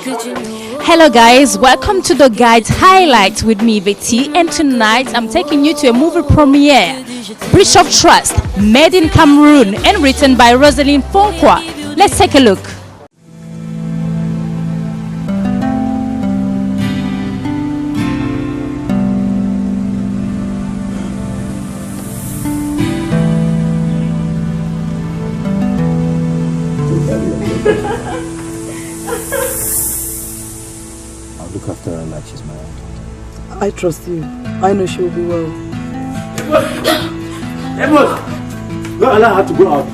Hello guys, welcome to the Guides Highlights with me, Yvethi, and tonight I'm taking you to a movie premiere, Breach of Trust, made in Cameroon and written by Roseline Fonkwa. Let's take a look. I'll look after her like she's my own. I trust you. I know she'll be well. Amos! Don't allow her to go out.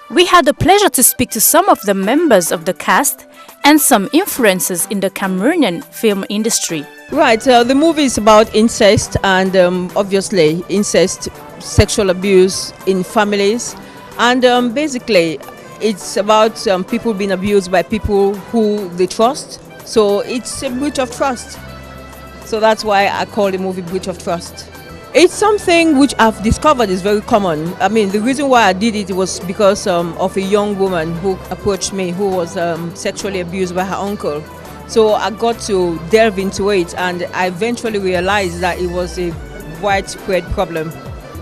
We had the pleasure to speak to some of the members of the cast and some influences in the Cameroonian film industry. Right, the movie is about incest and obviously incest, sexual abuse in families, and basically it's about people being abused by people who they trust. So it's a breach of trust. So that's why I call the movie Breach of Trust. It's something which I've discovered is very common. I mean, the reason why I did it was because of a young woman who approached me who was sexually abused by her uncle. So I got to delve into it, and I eventually realized that it was a widespread problem.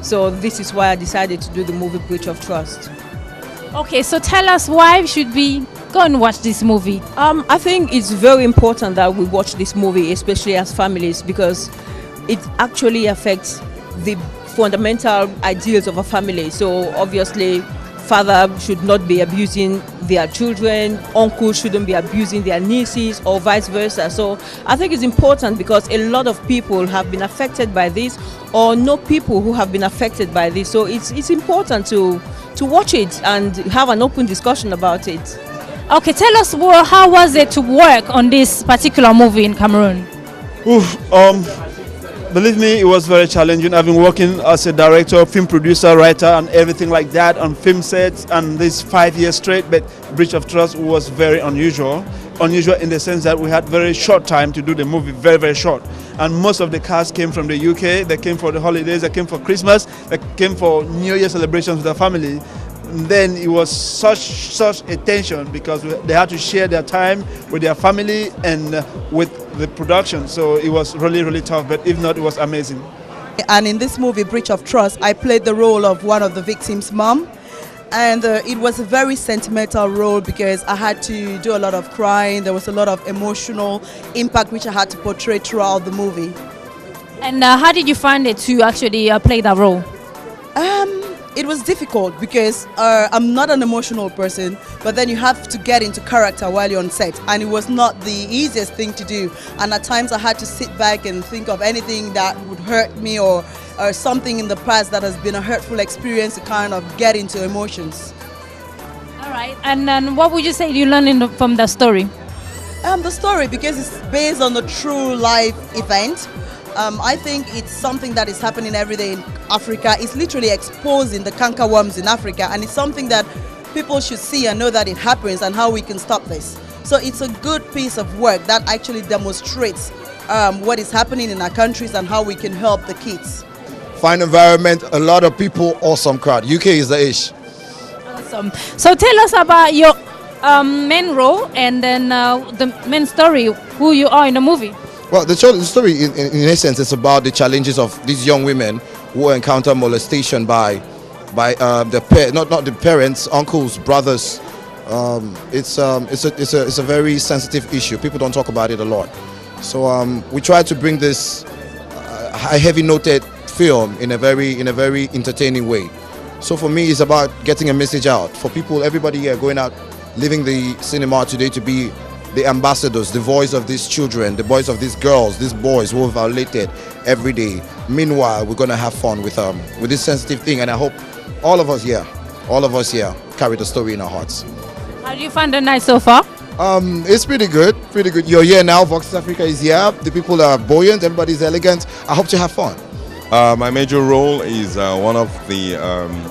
So this is why I decided to do the movie Breach of Trust. Okay, so tell us why should we go and watch this movie? I think it's very important that we watch this movie, especially as families, because it actually affects the fundamental ideals of a family. So obviously, father should not be abusing their children, uncles shouldn't be abusing their nieces, or vice versa. So I think it's important because a lot of people have been affected by this or know people who have been affected by this. So it's important to watch it and have an open discussion about it. Okay, tell us how was it to work on this particular movie in Cameroon? Believe me, it was very challenging. I've been working as a director, film producer, writer, and everything like that on film sets, and this 5 years straight. But Breach of Trust was very unusual. Unusual in the sense that we had very short time to do the movie, very, very short. And most of the cast came from the UK. They came for the holidays. They came for Christmas. They came for New Year celebrations with their family. And then it was such a tension because they had to share their time with their family and with the production. So it was really, really tough, but if not, it was amazing. And in this movie, Breach of Trust, I played the role of one of the victims' mom. And it was a very sentimental role because I had to do a lot of crying. There was a lot of emotional impact which I had to portray throughout the movie. And how did you find it to actually play that role? It was difficult because I'm not an emotional person, but then you have to get into character while you're on set, and it was not the easiest thing to do. And at times I had to sit back and think of anything that would hurt me or something in the past that has been a hurtful experience to kind of get into emotions. All right, and then what would you say you learned from the story? The story, because it's based on a true life event. I think it's something that is happening every day in Africa. It's literally exposing the canker worms in Africa, and it's something that people should see and know that it happens and how we can stop this. So it's a good piece of work that actually demonstrates what is happening in our countries and how we can help the kids. Fine environment, a lot of people, awesome crowd. UK is the ish. Awesome. So tell us about your main role and then the main story, who you are in the movie. Well, the story, in essence, is about the challenges of these young women who encounter molestation by not the parents, uncles, brothers. It's a very sensitive issue. People don't talk about it a lot. So we try to bring this heavy-noted film in a very entertaining way. So for me, it's about getting a message out for people, everybody here going out, leaving the cinema today to be the ambassadors, the voice of these children, the voice of these girls, these boys who are violated every day. Meanwhile, we're going to have fun with this sensitive thing, and I hope all of us here carry the story in our hearts. How do you find the night so far? It's pretty good. You're here now, Voxafrica is here, the people are buoyant, everybody's elegant. I hope to have fun. My major role is one of the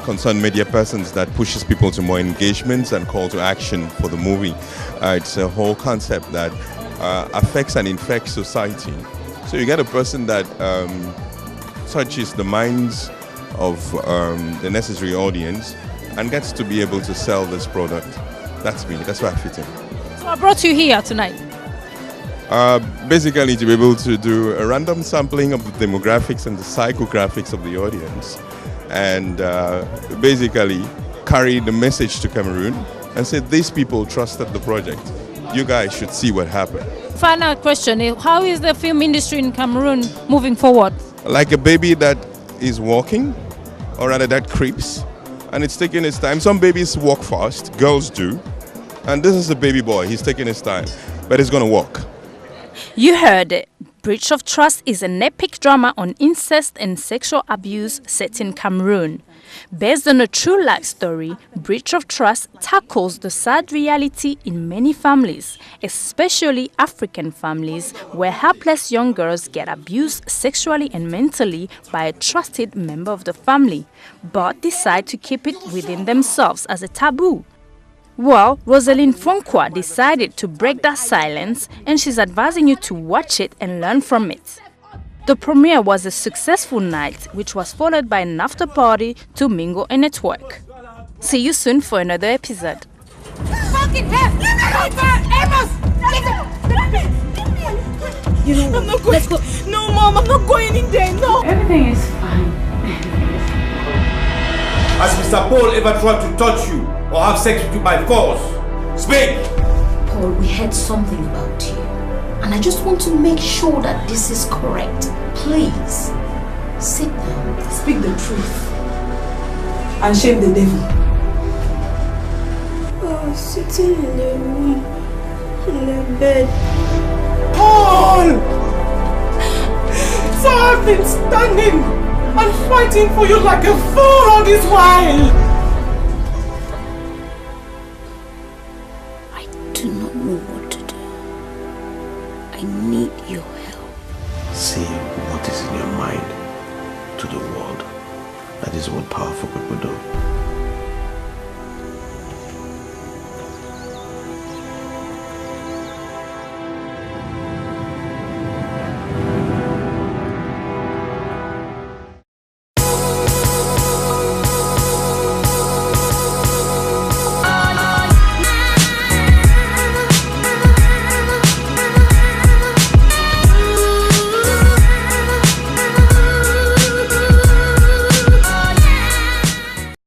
concerned media persons that pushes people to more engagements and call to action for the movie. It's a whole concept that affects and infects society. So you get a person that touches the minds of the necessary audience and gets to be able to sell this product. That's me. That's why I fit in. So I brought you here tonight. Basically to be able to do a random sampling of the demographics and the psychographics of the audience, and basically carry the message to Cameroon and say these people trusted the project. You guys should see what happened. Final question is, how is the film industry in Cameroon moving forward? Like a baby that is walking, or rather that creeps, and it's taking its time. Some babies walk fast, girls do, and this is a baby boy. He's taking his time, but he's going to walk. You heard it. Breach of Trust is an epic drama on incest and sexual abuse set in Cameroon. Based on a true life story, Breach of Trust tackles the sad reality in many families, especially African families, where helpless young girls get abused sexually and mentally by a trusted member of the family, but decide to keep it within themselves as a taboo. Well, Roseline Fonkwa decided to break that silence, and she's advising you to watch it and learn from it. The premiere was a successful night, which was followed by an after party to mingle and network. See you soon for another episode. You know, I'm not going. Let's go. No, Mom, I'm not going in there. No. Everything is fine. Has Mr. Paul ever tried to touch you or have sex with you by force? Speak! Paul, we heard something about you. And I just want to make sure that this is correct. Please, sit down. Speak the truth. And shame the devil. I was sitting in the room, on the bed. Paul! So I've been standing and fighting for you like a fool all this while. I do not know what to do. I need your help. Say what is in your mind to the world. That is what powerful people do.